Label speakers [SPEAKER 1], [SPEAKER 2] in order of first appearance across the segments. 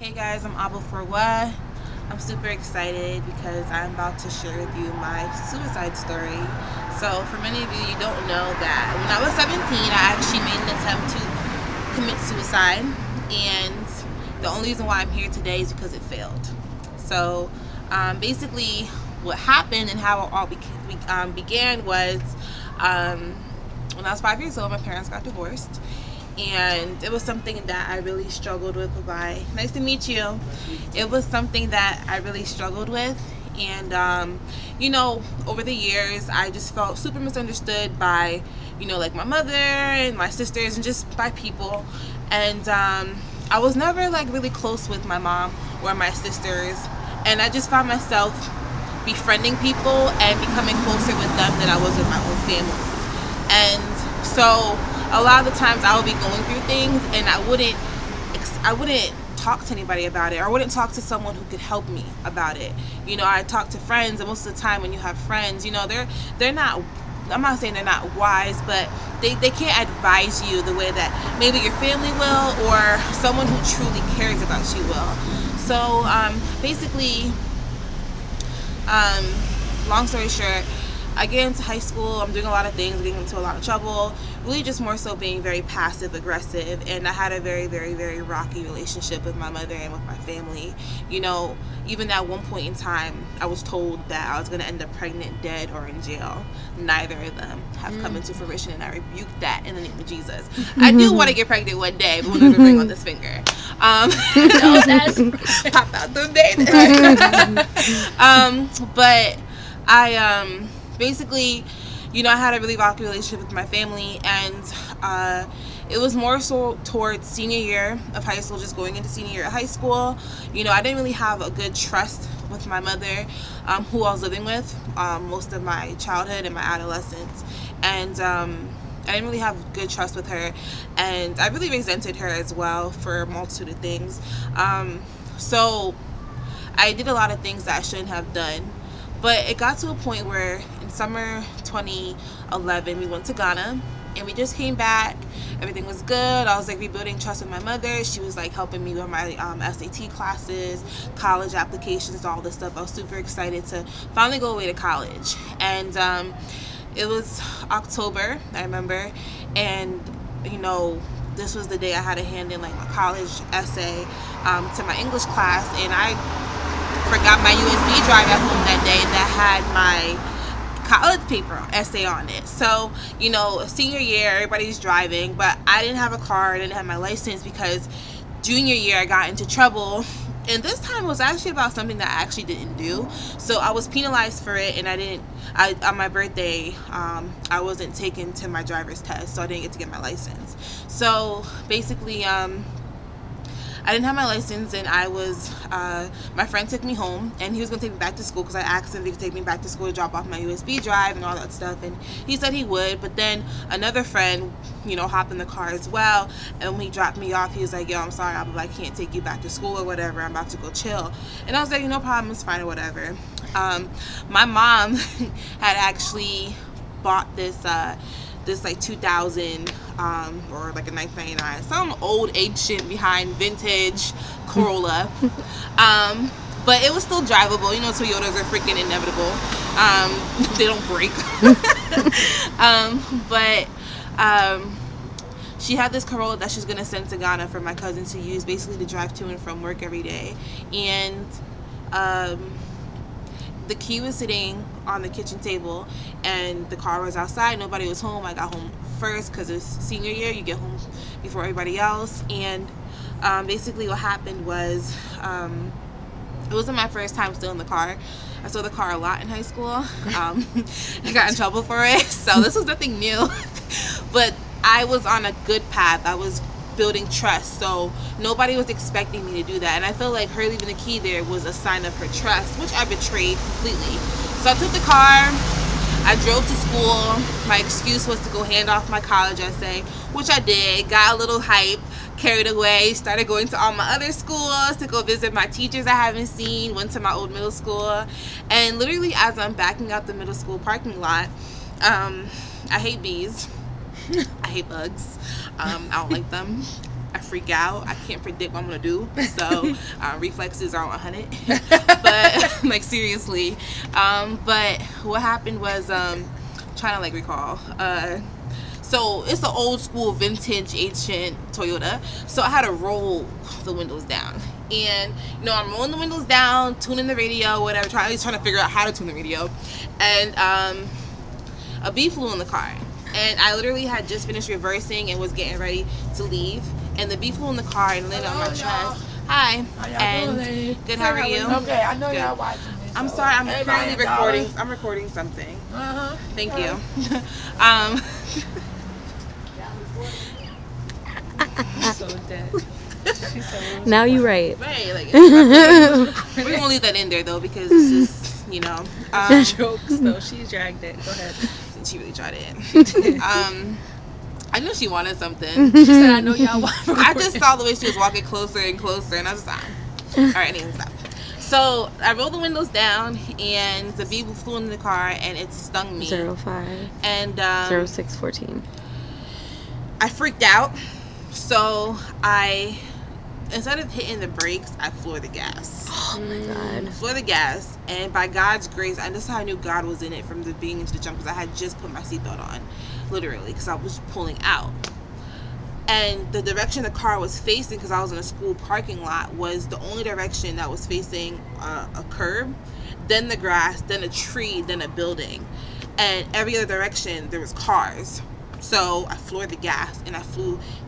[SPEAKER 1] Hey guys, I'm Abel for what? I'm super excited because I'm about to share with you my suicide story. So, for many of you, you don't know that when I was 17, I actually made an attempt to commit suicide, and the only reason why I'm here today is because it failed. So, basically, what happened and how it all began was um, when I was 5 years old, my parents got divorced, and it was something that I really struggled with. Bye. Nice to meet you. It was something that I really struggled with, and over the years, I just felt super misunderstood by, like my mother and my sisters, and just by people, and I was never like really close with my mom or my sisters, and I just found myself befriending people and becoming closer with them than I was with my own family. And so a lot of the times I would be going through things and I wouldn't talk to anybody about it, or I wouldn't talk to someone who could help me about it. I talk to friends, and most of the time when you have friends, they're not, I'm not saying they're not wise, but they can't advise you the way that maybe your family will, or someone who truly cares about you will. So basically, long story short, I get into high school, I'm doing a lot of things, getting into a lot of trouble, really just more so being very passive aggressive, and I had a very, very, very rocky relationship with my mother and with my family. Even at one point in time, I was told that I was going to end up pregnant, dead, or in jail. Neither of them have come into fruition, and I rebuke that in the name of Jesus. I do want to get pregnant one day, but when there's a ring on this finger. No, that's pop out the baby. But I basically, I had a really rocky relationship with my family, and it was more so towards senior year of high school, just going into senior year of high school. I didn't really have a good trust with my mother, who I was living with most of my childhood and my adolescence, and I didn't really have good trust with her, and I really resented her as well for a multitude of things. So I did a lot of things that I shouldn't have done. But it got to a point where in summer 2011, we went to Ghana, and we just came back. Everything was good. I was like rebuilding trust with my mother. She was like helping me with my SAT classes, college applications, all this stuff. I was super excited to finally go away to college. And it was October, I remember, and this was the day I had to hand in like my college essay to my English class, and I forgot my USB drive at home that day that had my college paper essay on it. So, senior year, everybody's driving, but I didn't have a car, I didn't have my license, because junior year I got into trouble. And this time was actually about something that I actually didn't do. So I was penalized for it, and on my birthday, I wasn't taken to my driver's test, so I didn't get to get my license. So basically, I didn't have my license, and my friend took me home, and he was going to take me back to school because I asked him if he could take me back to school to drop off my USB drive and all that stuff, and he said he would. But then another friend, hopped in the car as well, and when he dropped me off, he was like, yo, I'm sorry, I can't take you back to school or whatever, I'm about to go chill. And I was like, no problem, it's fine or whatever. My mom had actually bought this like 2000 or like a 1999, some old ancient behind vintage Corolla, but it was still drivable. Toyotas are freaking inevitable. They don't break. But she had this Corolla that she's gonna send to Ghana for my cousin to use, basically to drive to and from work every day. And the key was sitting on the kitchen table, and the car was outside. Nobody was home. I got home first because it's senior year. You get home before everybody else. And basically what happened was, it wasn't my first time still in the car. I stole the car a lot in high school. I got in trouble for it, so this was nothing new. But I was on a good path. I was building trust, so nobody was expecting me to do that, and I feel like her leaving the key there was a sign of her trust, which I betrayed completely. So I took the car, I drove to school. My excuse was to go hand off my college essay, which I did. Got a little hype, carried away, started going to all my other schools to go visit my teachers I haven't seen, went to my old middle school, and literally as I'm backing out the middle school parking lot, I hate bees. I hate bugs. I don't like them. I freak out. I can't predict what I'm gonna do. So reflexes are on 100. But like seriously. But what happened was trying to like recall. So it's an old school vintage ancient Toyota. So I had to roll the windows down. And I'm rolling the windows down, tuning the radio, whatever, trying to figure out how to tune the radio. And a bee flew in the car. And I literally had just finished reversing and was getting ready to leave. And the bee flew in the car and landed on my chest. Hi.
[SPEAKER 2] How y'all
[SPEAKER 1] and
[SPEAKER 2] doing?
[SPEAKER 1] good, how are you?
[SPEAKER 2] Okay, I know
[SPEAKER 1] Good.
[SPEAKER 2] y'all watching this.
[SPEAKER 1] I'm
[SPEAKER 2] so
[SPEAKER 1] sorry, I'm
[SPEAKER 2] everybody
[SPEAKER 1] currently
[SPEAKER 2] have
[SPEAKER 1] recording.
[SPEAKER 2] dollars?
[SPEAKER 1] I'm recording something. Thank
[SPEAKER 2] Okay.
[SPEAKER 1] you.
[SPEAKER 3] She's so dead. She's so
[SPEAKER 4] Now you right.
[SPEAKER 1] Right, like we're gonna leave that in there though because this is,
[SPEAKER 3] jokes though. She dragged it. Go ahead.
[SPEAKER 1] she really tried it. I knew she wanted something.
[SPEAKER 3] She said, "I know y'all want."
[SPEAKER 1] I just saw the way she was walking closer and closer, and I was just all right, anyway, stop. So I rolled the windows down, and the bee flew into the car, and it stung me.
[SPEAKER 4] 05.
[SPEAKER 1] And
[SPEAKER 4] 0614.
[SPEAKER 1] I freaked out. So instead of hitting the brakes, I floored the gas.
[SPEAKER 4] Oh my god.
[SPEAKER 1] Floored the gas, and by God's grace, and this is how I knew God was in it from the beginning to the jump, because I had just put my seatbelt on, literally, because I was pulling out. And the direction the car was facing, because I was in a school parking lot, was the only direction that was facing a curb, then the grass, then a tree, then a building. And every other direction, there was cars. So I floored the gas, and I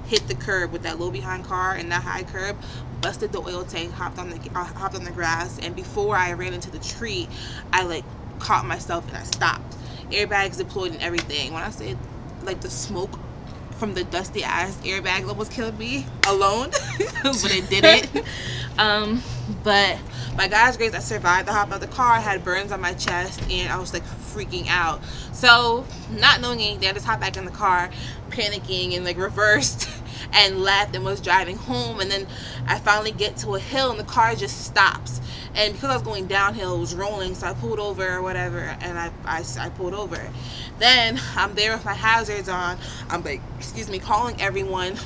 [SPEAKER 1] hit the curb with that low behind car and that high curb, busted the oil tank, hopped on the grass, and before I ran into the tree, I like caught myself and I stopped. Airbags deployed and everything. When I say like the smoke from the dusty ass airbag almost killed me alone, but it didn't. But by God's grace, I survived the hop of the car. I had burns on my chest, and I was like freaking out. So, not knowing anything, I just hopped back in the car, panicking, and like reversed and left and was driving home. And then I finally get to a hill, and the car just stops. And because I was going downhill, it was rolling, so I pulled over or whatever, and I pulled over. Then I'm there with my hazards on. I'm like, calling everyone,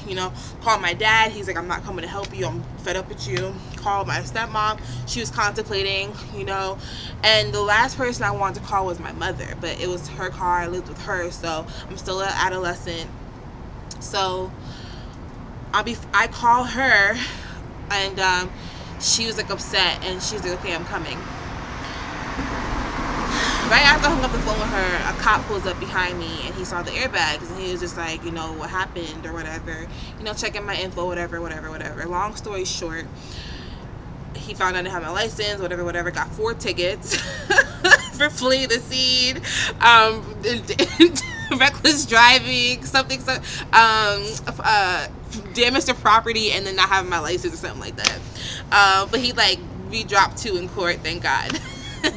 [SPEAKER 1] call my dad. He's like, I'm not coming to help you. I'm fed up with you. Call my stepmom. She was contemplating, And the last person I wanted to call was my mother, but it was her car. I lived with her, so I'm still an adolescent. So I call her, and she was like upset, and she's like, okay, I'm coming. Right after I hung up the phone with her, a cop pulls up behind me, and he saw the airbags, and he was just like, what happened or whatever, checking my info, whatever. Long story short, he found out I didn't have my license, whatever, got 4 tickets for fleeing the scene, reckless driving, damage to property, and then not having my license or something like that. But we dropped 2 in court, thank God.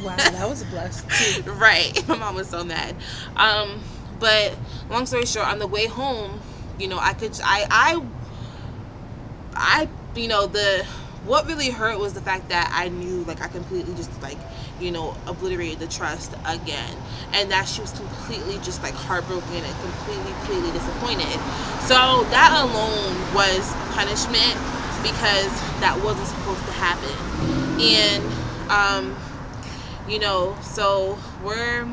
[SPEAKER 3] Wow, that was blessed.
[SPEAKER 1] Right. My mom was so mad. But long story short, on the way home, what really hurt was the fact that I knew, I completely just, obliterated the trust again. And that she was completely just, heartbroken and completely disappointed. So that alone was punishment, because that wasn't supposed to happen. And, so we're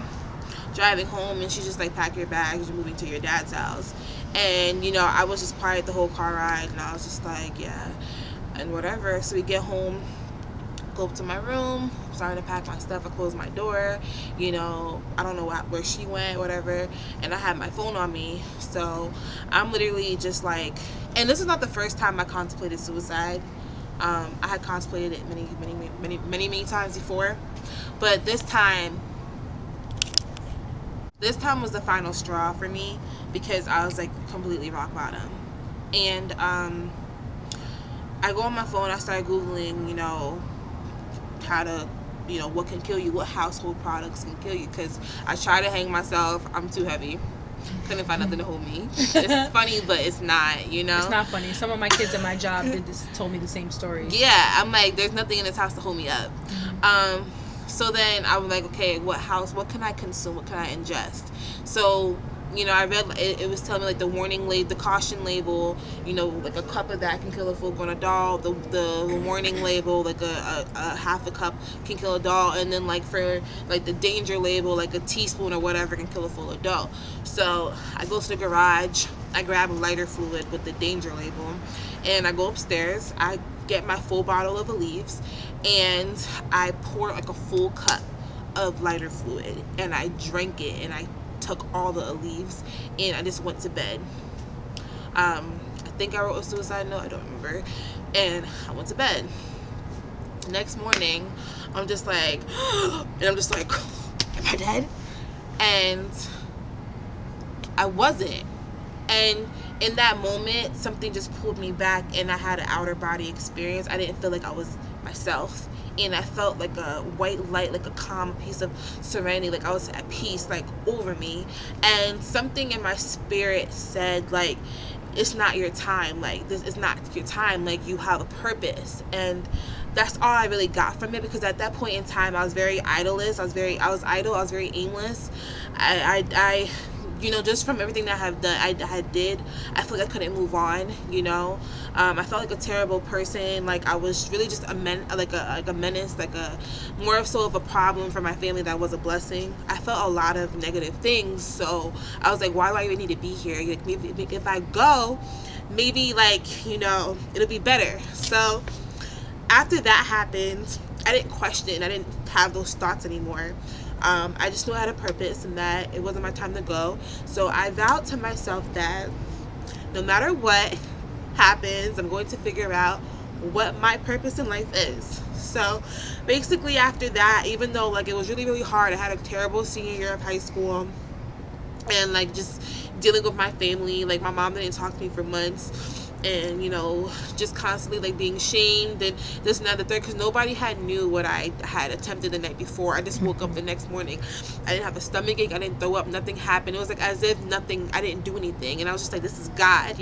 [SPEAKER 1] driving home, and she's just pack your bags, you're moving to your dad's house. And, I was just quiet the whole car ride, and I was just yeah, and whatever. So we get home, go up to my room, I'm starting to pack my stuff, I close my door, I don't know where she went, whatever, and I had my phone on me. So I'm literally just and this is not the first time I contemplated suicide. I had contemplated it many times before, but this time was the final straw for me, because I was completely rock bottom. And I go on my phone, I start Googling, how to, what can kill you, what household products can kill you, because I try to hang myself, I'm too heavy. Couldn't find nothing to hold me. It's funny, but it's not,
[SPEAKER 3] It's not funny. Some of my kids at my job told me the same story.
[SPEAKER 1] Yeah, I'm there's nothing in this house to hold me up. So then I was okay, what can I consume? What can I ingest? So I read it was telling me like the warning label, the caution label, like a cup of that can kill a full-grown adult. The warning label, like a half a cup can kill a doll, and then like for like the danger label, like a teaspoon or whatever can kill a full adult. So I go to the garage, I grab a lighter fluid with the danger label, and I go upstairs. I get my full bottle of Aleve, and I pour like a full cup of lighter fluid, and I drank it, and I took all the Aleve, and I just went to bed. I think I wrote a suicide note, I don't remember, and I went to bed. Next morning, I'm just like, am I dead? And I wasn't. And in that moment, something just pulled me back, and I had an outer body experience. I didn't feel like I was myself, and I felt like a white light, like a calm piece of serenity, like I was at peace, like over me. And something in my spirit said, like, it's not your time, like this is not your time, like you have a purpose. And that's all I really got from it, because at that point in time I was very idolist, I was very aimless. I just from everything that I have done, I did, I feel like I couldn't move on. I felt like a terrible person. Like I was really just a menace, like a more so of a problem for my family that was a blessing. I felt a lot of negative things, so I was like, why do I even need to be here? Like maybe if I go, maybe it'll be better. So after that happened, I didn't question. I didn't have those thoughts anymore. I just knew I had a purpose and that it wasn't my time to go. So I vowed to myself that no matter what happens, I'm going to figure out what my purpose in life is. So basically after that, even though like it was really, really hard, I had a terrible senior year of high school, and like just dealing with my family, like my mom didn't talk to me for months, and just constantly like being shamed and this and that, the third, because nobody had knew what I had attempted the night before. I just woke up the next morning, I didn't have a stomach ache, I didn't throw up, nothing happened. It was like as if nothing, I didn't do anything, and I was just like, this is God.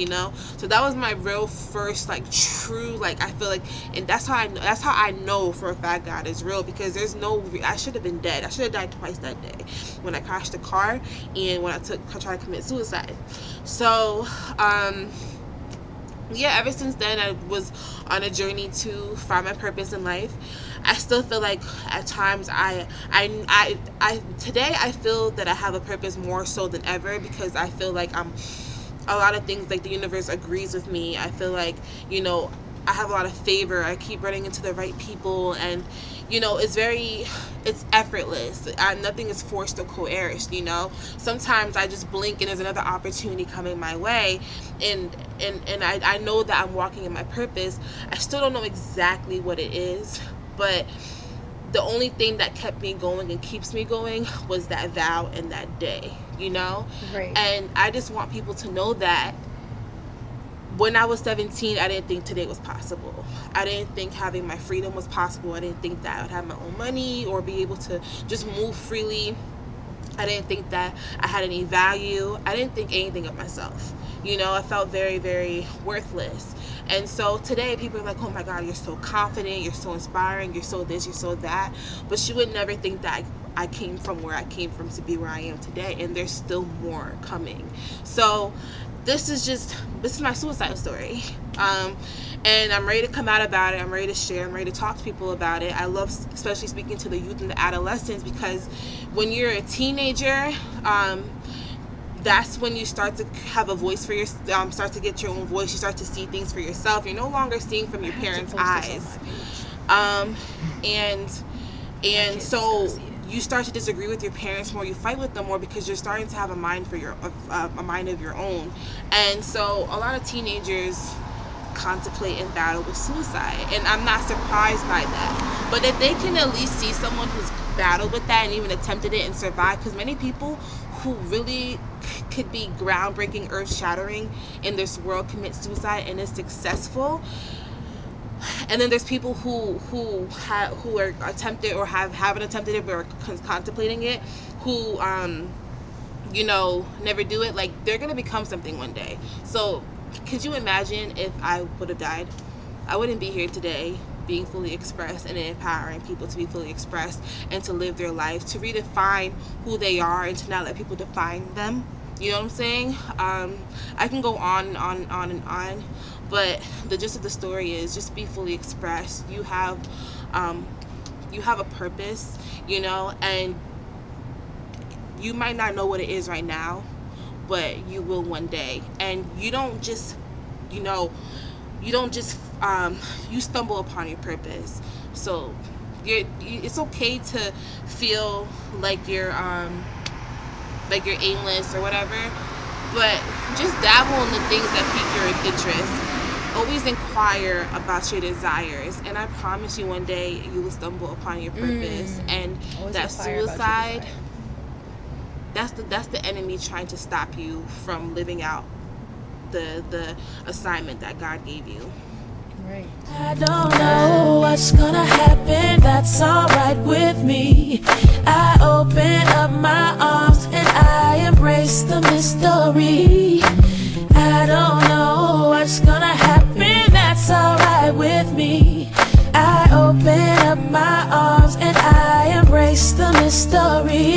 [SPEAKER 1] So that was my real first like true, like I feel like, and that's how I know for a fact God is real, because I should have been dead. I should have died twice that day, when I crashed the car and when I tried to commit suicide. So ever since then I was on a journey to find my purpose in life. I still feel like at times today I feel that I have a purpose more so than ever, because I feel like I'm a lot of things, like the universe agrees with me. I feel like I have a lot of favor. I keep running into the right people, and it's effortless. Nothing is forced or coerced. Sometimes I just blink and there's another opportunity coming my way, and I know that I'm walking in my purpose. I still don't know exactly what it is, but the only thing that kept me going and keeps me going was that vow and that day.
[SPEAKER 3] Right.
[SPEAKER 1] And I just want people to know that when I was 17, I didn't think today was possible. I didn't think having my freedom was possible. I didn't think that I would have my own money or be able to just move freely. I didn't think that I had any value. I didn't think anything of myself. I felt very, very worthless. And so today people are like, oh my God, you're so confident, you're so inspiring, you're so this, you're so that. But you would never think that I came from where I came from to be where I am today. And there's still more coming. So this is my suicide story. And I'm ready to come out about it. I'm ready to share. I'm ready to talk to people about it. I love especially speaking to the youth and the adolescents, because when you're a teenager, that's when you start to have a voice for your, start to get your own voice. You start to see things for yourself. You're no longer seeing from your parents' eyes. And so you start to disagree with your parents more, you fight with them more, because you're starting to have a mind of your own. And so a lot of teenagers contemplate and battle with suicide, and I'm not surprised by that. But if they can at least see someone who's battled with that and even attempted it and survived, because many people who really could be groundbreaking, earth-shattering in this world commit suicide and is successful. And then there's people who are attempted or haven't attempted it but are contemplating it, who never do it. Like, they're gonna become something one day. So could you imagine if I would have died? I wouldn't be here today being fully expressed and empowering people to be fully expressed and to live their life, to redefine who they are and to not let people define them. You know what I'm saying? I can go on and on and on, but the gist of the story is just be fully expressed. You have a purpose, you know, and you might not know what it is right now, but you will one day. And you don't just, you know, you don't just you stumble upon your purpose. So it's okay to feel like you're aimless or whatever, but just dabble in the things that pique your interest. Always inquire about your desires, and I promise you one day you will stumble upon your purpose. And
[SPEAKER 3] Always
[SPEAKER 1] that
[SPEAKER 3] inquire about your
[SPEAKER 1] suicide,
[SPEAKER 3] desire.
[SPEAKER 1] that's the enemy trying to stop you from living out the assignment that God gave you.
[SPEAKER 3] Right.
[SPEAKER 2] I don't know what's gonna happen, that's alright with me. I open up my arms and I embrace the mystery. I don't know what's gonna happen, that's alright with me. I open up my arms and I embrace the mystery.